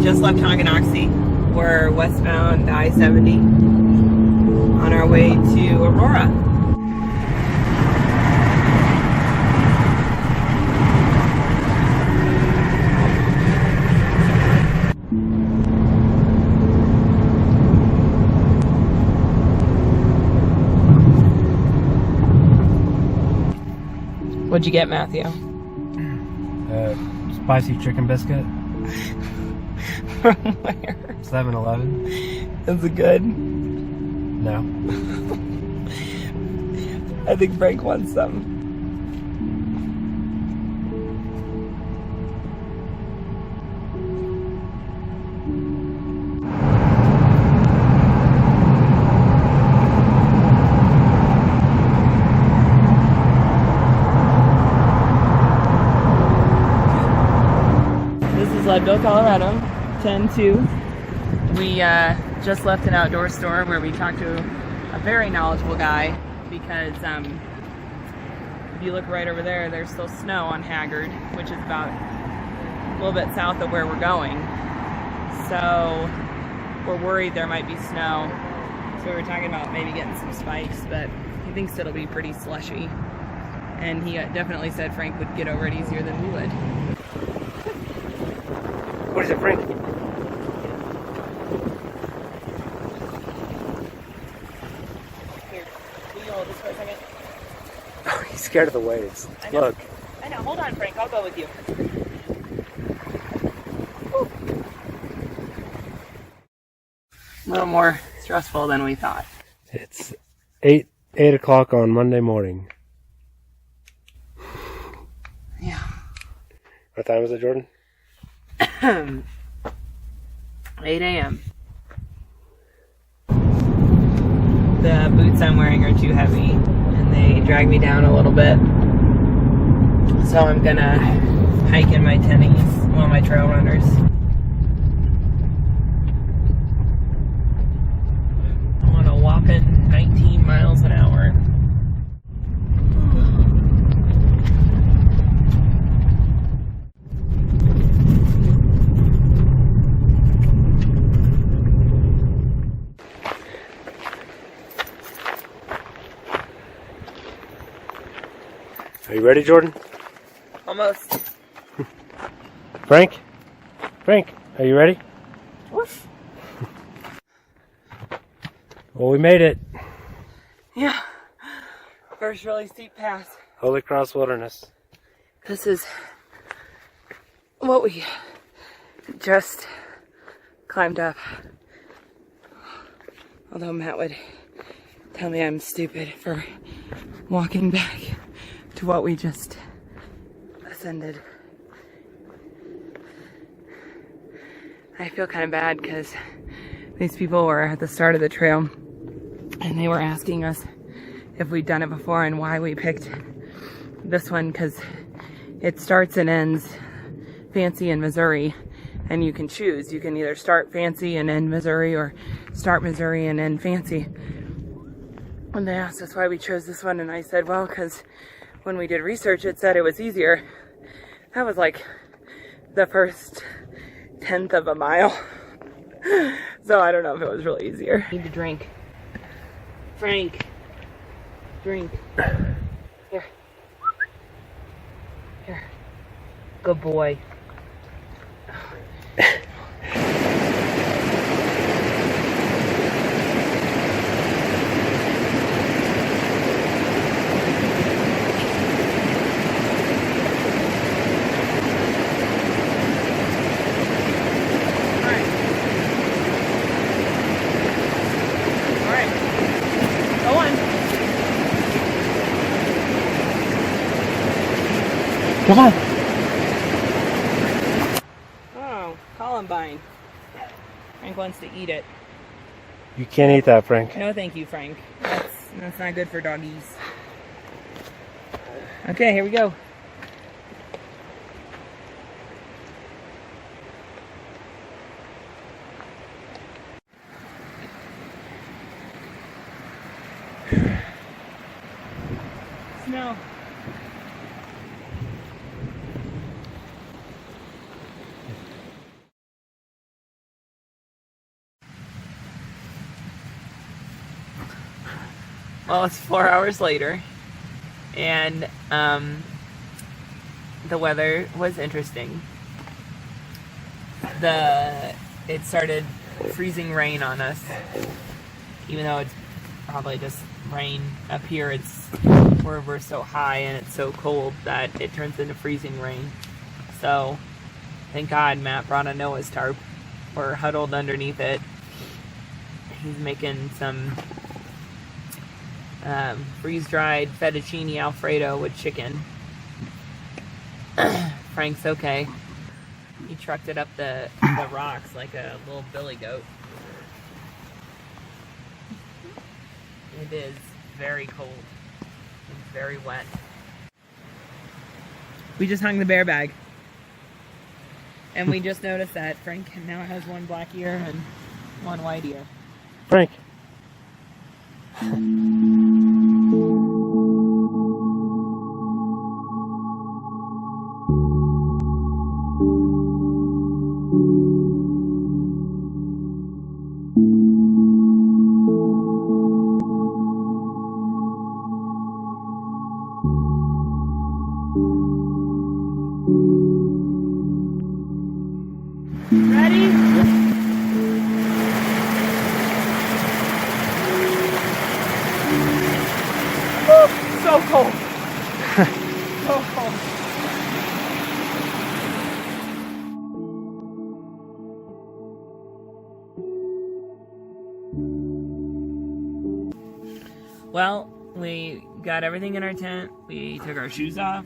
Just left Tonganoxie. We're westbound I-70 on our way to Aurora. What'd you get, Matthew? Spicy chicken biscuit. From where? 7-Eleven. Is it good? No. I think Frank wants some. This is Leadville, Colorado. 10-2. We just left an outdoor store where we talked to a very knowledgeable guy because if you look right over there, there's still snow on Haggard, which is about a little bit south of where we're going. So we're worried there might be snow. So we were talking about maybe getting some spikes, but he thinks it'll be pretty slushy. And he definitely said Frank would get over it easier than we would. What is it, Frank? Here, will you hold this for a second? Oh, he's scared of the waves. Look. I know, hold on, Frank, I'll go with you. A little more stressful than we thought. It's 8 o'clock on Monday morning. Yeah. What time is it, Jordan? 8 a.m. The boots I'm wearing are too heavy and they drag me down a little bit. So I'm gonna hike in my tennies, well, my trail runners. I'm on a whopping 19 miles an hour. Are you ready, Jordan? Almost. Frank? Frank, are you ready? Woof. Well, we made it. Yeah. First really steep pass. Holy Cross Wilderness. This is what we just climbed up. Although Matt would tell me I'm stupid for walking back to what we just ascended. I feel kind of bad because these people were at the start of the trail and they were asking us if we'd done it before and why we picked this one, because it starts and ends Fancy in Missouri, and you can choose. You can either start Fancy and end Missouri, or start Missouri and end Fancy. And they asked us why we chose this one, and I said, well, because when we did research, it said it was easier. That was like the first 1/10 of a mile. So I don't know if it was really easier. Need to drink. Frank, drink. Here. Here. Good boy. Come on. Oh, Columbine. Frank wants to eat it. You can't eat that, Frank. No, thank you, Frank. That's not good for doggies. Okay, here we go. Snow. Well, it's 4 hours later, and the weather was interesting. It started freezing rain on us, even though it's probably just rain up here. It's where we're so high and it's so cold that it turns into freezing rain. So, thank God Matt brought a Noah's tarp. We're huddled underneath it. He's making some freeze-dried fettuccine alfredo with chicken. Frank's okay. He trucked it up the rocks like a little billy goat. It is very cold and very wet. We just hung the bear bag. And we just noticed that Frank now has one black ear and one white ear. Frank. Ready? Woo, so cold. So cold. Well, we got everything in our tent. We took our shoes off.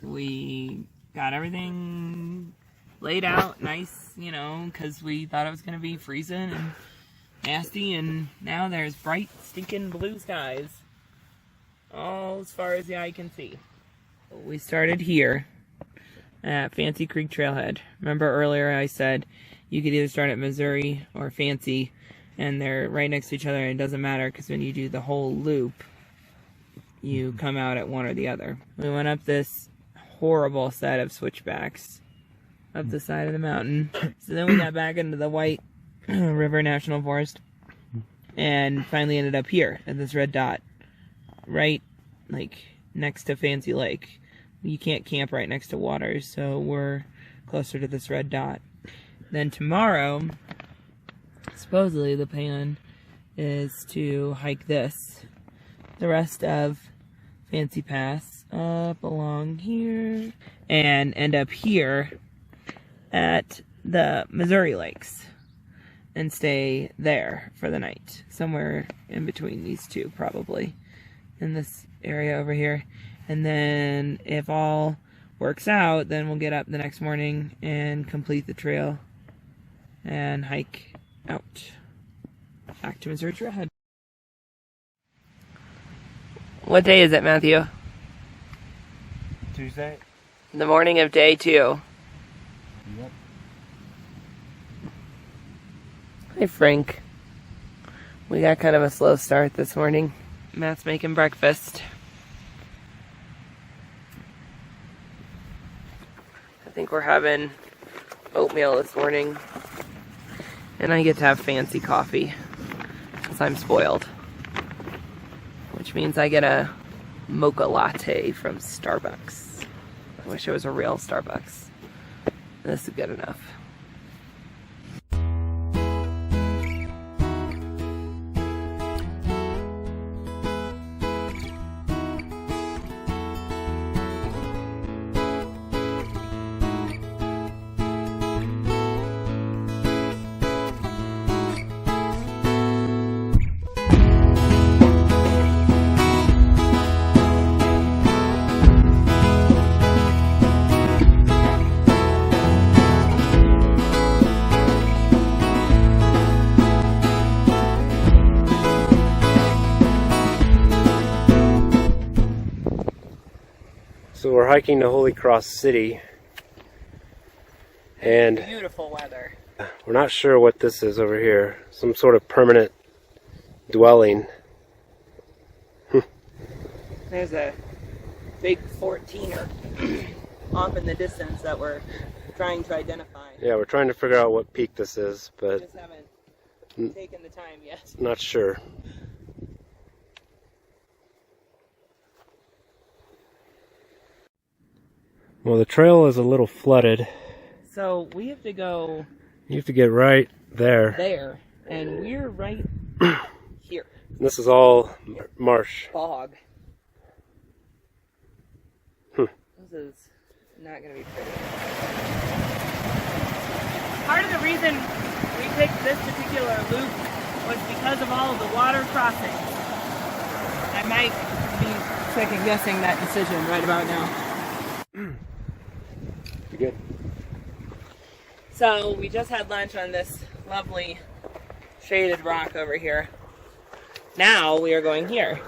We got everything laid out nice, you know, because we thought it was going to be freezing and nasty, and now there's bright, stinking blue skies all as far as the eye can see. We started here at Fancy Creek Trailhead. Remember earlier I said you could either start at Missouri or Fancy, and they're right next to each other, and it doesn't matter because when you do the whole loop, you come out at one or the other. We went up this horrible set of switchbacks up the side of the mountain. So then we got back into the White River National Forest and finally ended up here at this red dot, right like next to Fancy Lake. You can't camp right next to water, so we're closer to this red dot. Then tomorrow, supposedly the plan is to hike the rest of Fancy Pass up along here and end up here at the Missouri Lakes and stay there for the night, somewhere in between these two, probably in this area over here. And then if all works out, then we'll get up the next morning and complete the trail and hike out back to Missouri Trailhead. What day is it, Matthew? Tuesday. The morning of day 2. Yep. Hi, Frank. We got kind of a slow start this morning. Matt's making breakfast. I think we're having oatmeal this morning. And I get to have fancy coffee because I'm spoiled. Which means I get a mocha latte from Starbucks. I wish it was a real Starbucks. This is good enough. So we're hiking to Holy Cross City, and Beautiful weather. we're not sure what this is over here. Some sort of permanent dwelling. There's a big 14er off in the distance that we're trying to identify. Yeah, we're trying to figure out what peak this is, We but just haven't taken the time yet. not sure. Well, the trail is a little flooded. So we have to go You have to get right there. there, and we're right here. This is all marsh. Bog. This is not going to be pretty. Part of the reason we picked this particular loop was because of all of the water crossings. I might be second guessing that decision right about now. You good? So we just had lunch on this lovely shaded rock over here. Now we are going here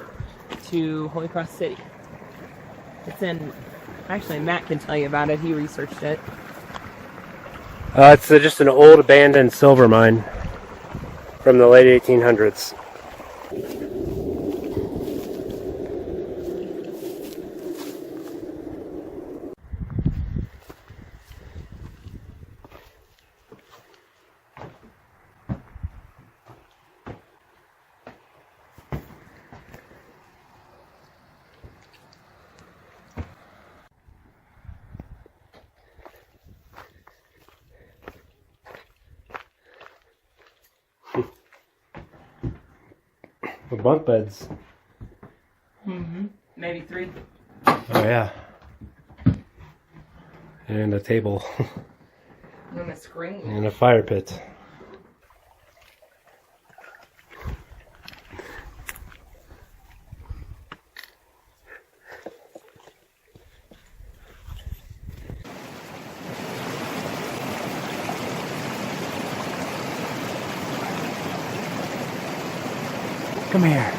to Holy Cross City. It's in, actually Matt can tell you about it, he researched it. It's just an old abandoned silver mine from the late 1800s. The bunk beds. Maybe 3. Oh yeah. And a table. On a screen. And a fire pit. Come here.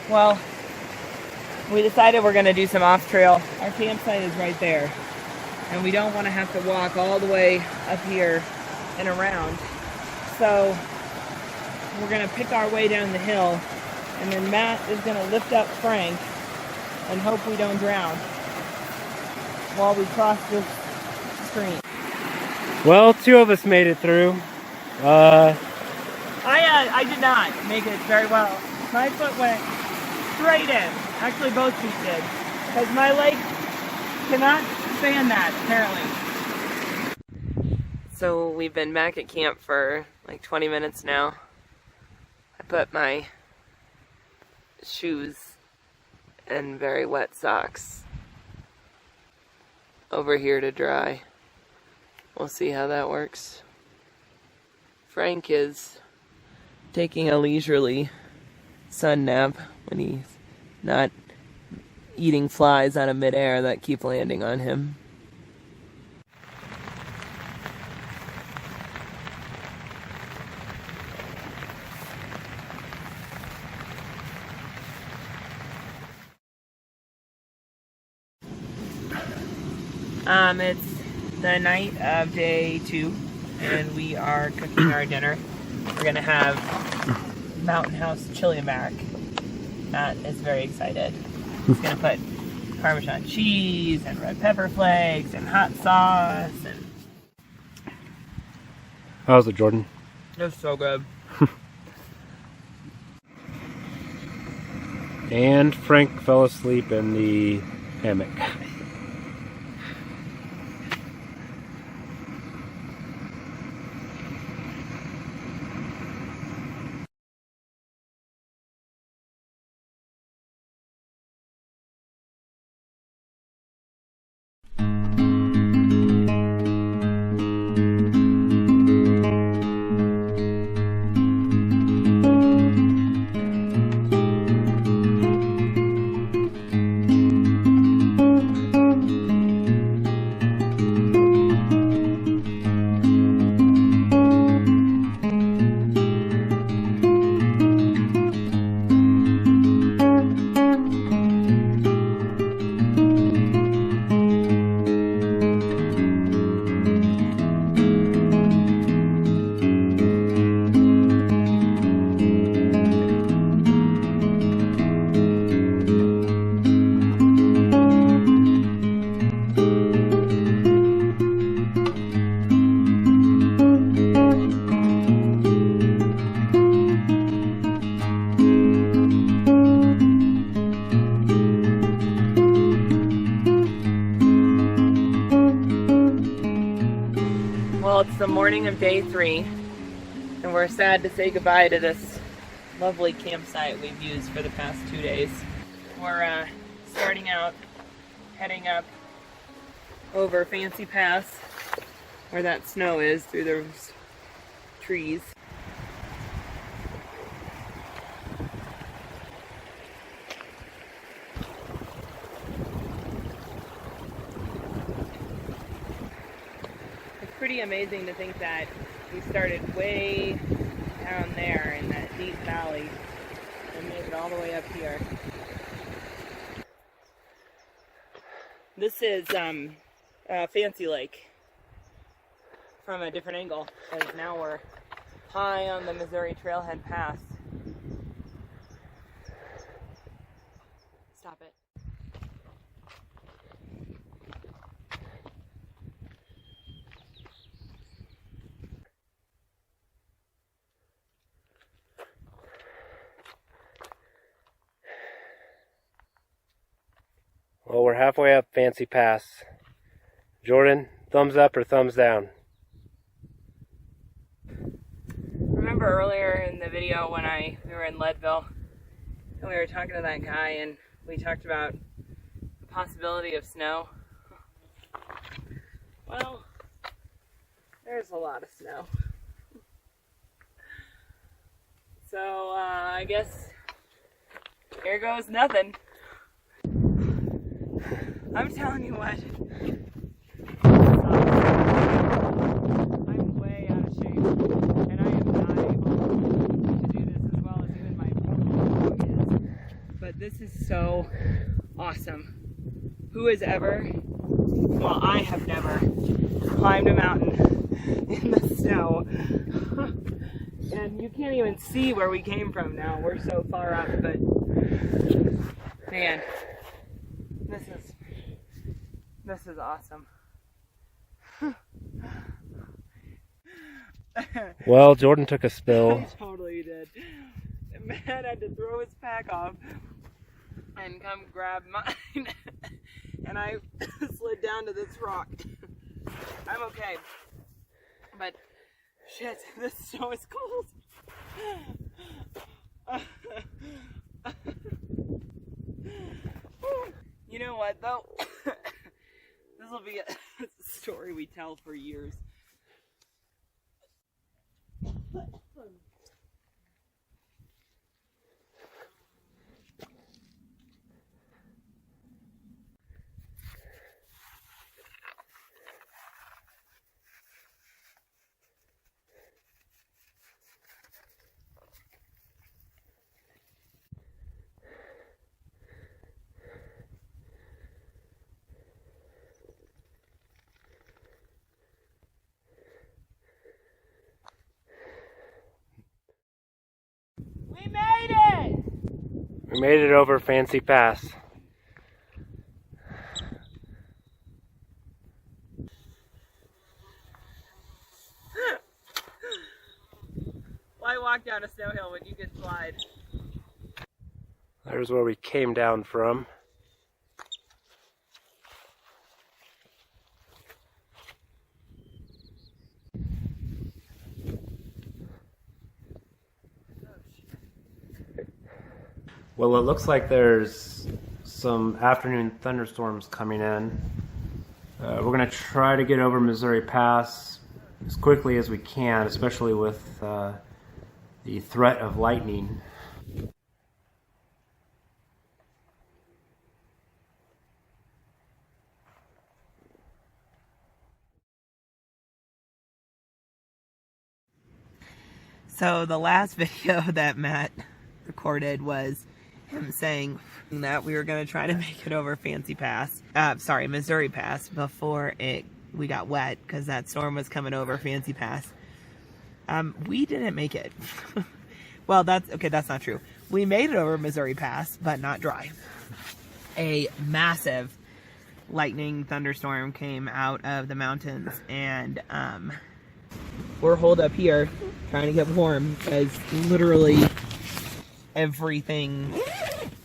Well, we decided we're going to do some off-trail. Our campsite is right there. And we don't want to have to walk all the way up here and around. So we're going to pick our way down the hill. And then Matt is going to lift up Frank and hope we don't drown while we cross this stream. Well, 2 of us made it through. I did not make it very well. My foot went straight in. Actually, both feet did. Because my leg cannot stand that, apparently. So we've been back at camp for like 20 minutes now. I put my shoes and very wet socks over here to dry. We'll see how that works. Frank is taking a leisurely sun nap when he's not eating flies out of midair that keep landing on him. It's the night of day 2, and we are cooking our dinner. We're gonna have Mountain House chili mac. Matt is very excited. He's gonna put Parmesan cheese and red pepper flakes and hot sauce. And how's it, Jordan? it was so good. And Frank fell asleep in the hammock. the morning of day 3, and we're sad to say goodbye to this lovely campsite we've used for the past 2 days. We're starting out, heading up over Fancy Pass, where that snow is, through those trees. It's pretty amazing to think that we started way down there in that deep valley and made it all the way up here. This is Fancy Lake from a different angle, because now we're high on the Missouri Trailhead Pass. Stop it. Well, we're halfway up Fancy Pass. Jordan, thumbs up or thumbs down? Remember earlier in the video when we were in Leadville and we were talking to that guy and we talked about the possibility of snow? Well, there's a lot of snow. So I guess here goes nothing. I'm telling you what, I'm way out of shape, and I am not able to do this as well as even my dog is. But this is so awesome. Who has ever, well, I have never climbed a mountain in the snow. And you can't even see where we came from now. We're so far up, but man, this is awesome. Well, Jordan took a spill. I totally did. The man had to throw his pack off and come grab mine. And I slid down to this rock. I'm okay. But shit, this snow is cold. You know what though? This will be a story we tell for years. We made it! We made it over Fancy Pass. Why walk down a snow hill when you can slide? There's where we came down from. Well, it looks like there's some afternoon thunderstorms coming in. We're going to try to get over Missouri Pass as quickly as we can, especially with the threat of lightning. So the last video that Matt recorded was him saying that we were going to try to make it over Missouri Pass before we got wet, because that storm was coming over Fancy Pass. We didn't make it. Well, that's not true. We made it over Missouri Pass, but not dry. A massive lightning thunderstorm came out of the mountains, and we're holed up here trying to get warm because literally everything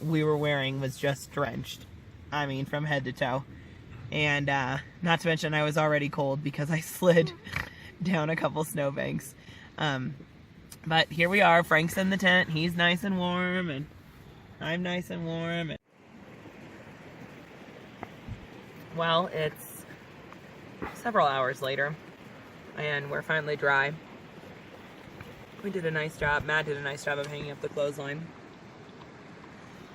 we were wearing was just drenched. I mean, from head to toe. And not to mention I was already cold because I slid down a couple snowbanks. But here we are. Frank's in the tent. He's nice and warm, and I'm nice and warm. Well, it's several hours later, and we're finally dry. We did a nice job. Matt did a nice job of hanging up the clothesline.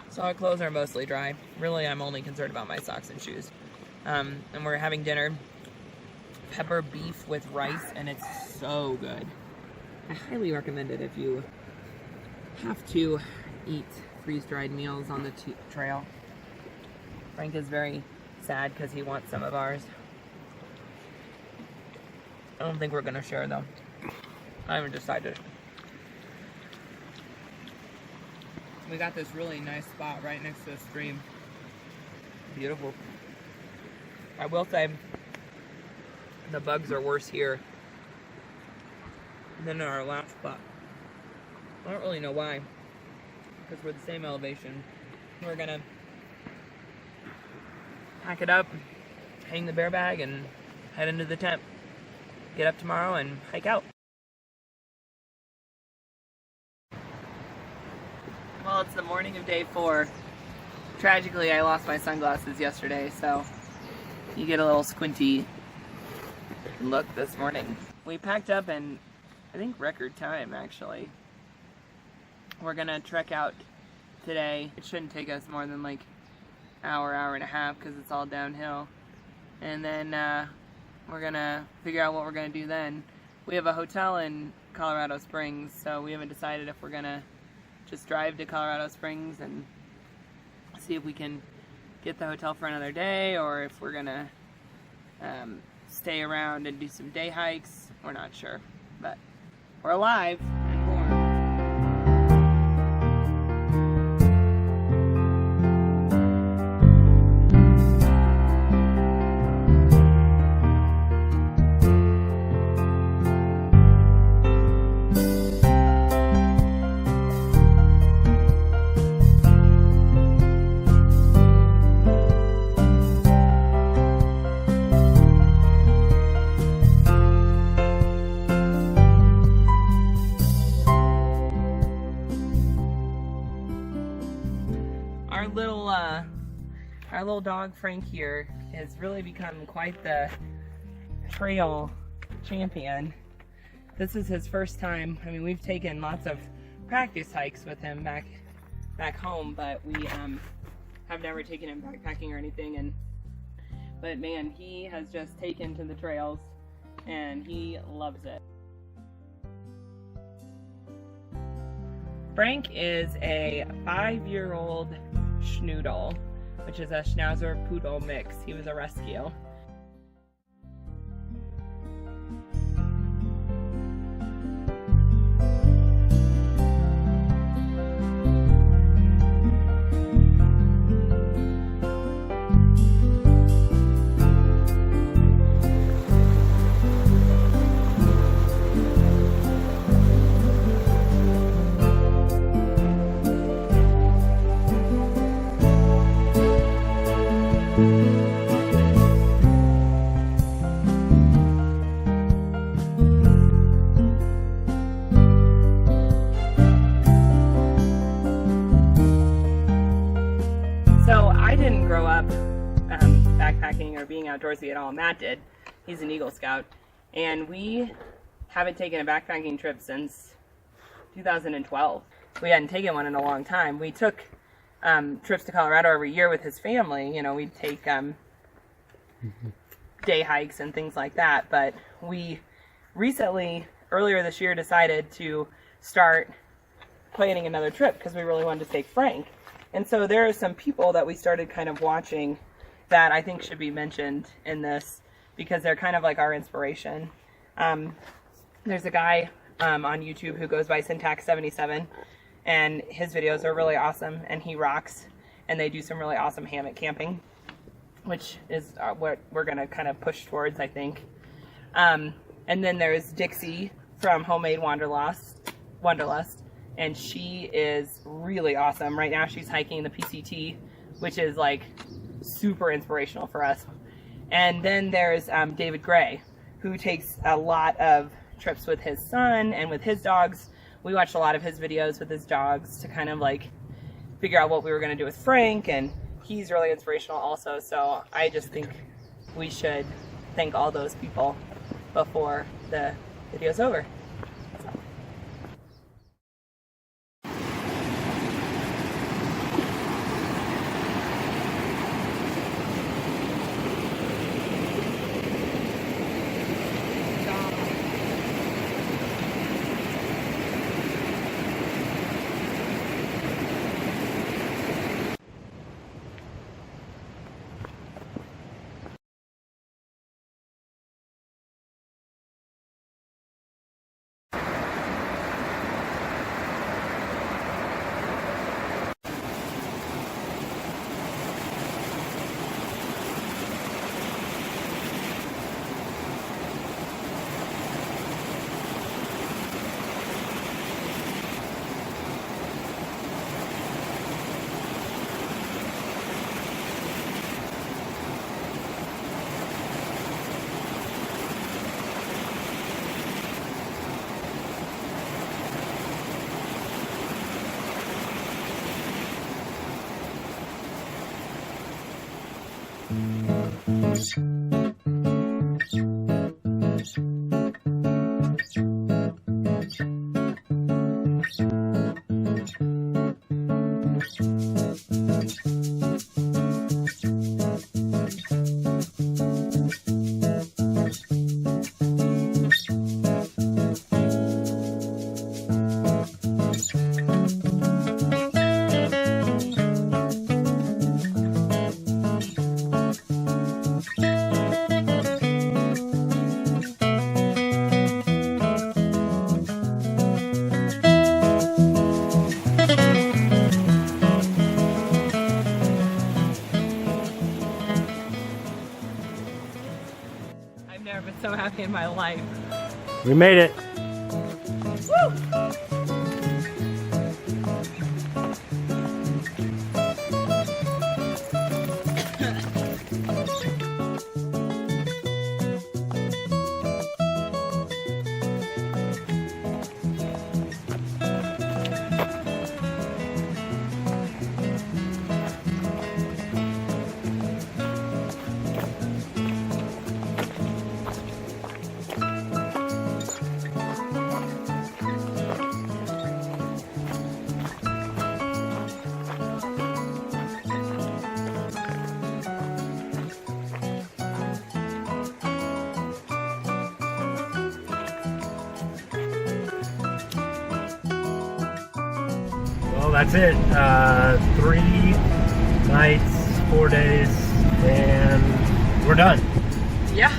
So our clothes are mostly dry. Really, I'm only concerned about my socks and shoes. And we're having dinner. Pepper beef with rice, and it's so good. I highly recommend it if you have to eat freeze-dried meals on the trail. Frank is very sad because he wants some of ours. I don't think we're going to share, though. I haven't decided. We got this really nice spot right next to the stream. Beautiful. I will say the bugs are worse here than in our last spot. I don't really know why, because we're the same elevation. We're gonna pack it up, hang the bear bag, and head into the tent. Get up tomorrow and hike out. Well, it's the morning of day 4. Tragically, I lost my sunglasses yesterday, so you get a little squinty look this morning. We packed up in, I think, record time, actually. We're gonna trek out today. It shouldn't take us more than like hour and a half, because it's all downhill. And then we're gonna figure out what we're gonna do then. We have a hotel in Colorado Springs, so we haven't decided if we're gonna just drive to Colorado Springs and see if we can get the hotel for another day, or if we're gonna stay around and do some day hikes. We're not sure, but we're alive and warm. Our little dog Frank here has really become quite the trail champion. This is his first time. I mean, we've taken lots of practice hikes with him back home, but we have never taken him backpacking or anything. But man, he has just taken to the trails, and he loves it. Frank is a 5-year-old schnoodle, which is a Schnauzer Poodle mix. He was a rescue. Backpacking or being outdoorsy at all. Matt did. He's an Eagle Scout, and we haven't taken a backpacking trip since 2012. We hadn't taken one in a long time. We took trips to Colorado every year with his family. You know, we'd take day hikes and things like that, but we recently, earlier this year, decided to start planning another trip because we really wanted to take Frank. And so there are some people that we started kind of watching that I think should be mentioned in this because they're kind of like our inspiration. There's a guy on YouTube who goes by Syntax77, and his videos are really awesome, and he rocks, and they do some really awesome hammock camping, which is what we're going to kind of push towards, I think. And then there's Dixie from Homemade Wanderlust, and she is really awesome. Right now she's hiking the PCT, which is like super inspirational for us. And then there's David Gray, who takes a lot of trips with his son and with his dogs. We watched a lot of his videos with his dogs to kind of like figure out what we were going to do with Frank, and he's really inspirational also. So I just think we should thank all those people before the video's over. I've never been so happy in my life. We made it. Woo! Well, that's it. 3 nights, 4 days, and we're done. Yeah.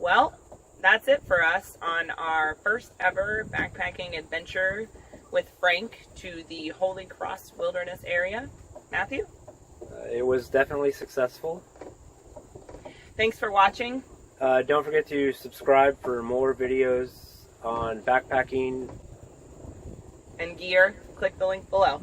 Well, that's it for us on our first ever backpacking adventure with Frank to the Holy Cross Wilderness area. Matthew? It was definitely successful. Thanks for watching. Don't forget to subscribe for more videos on backpacking And gear, click the link below.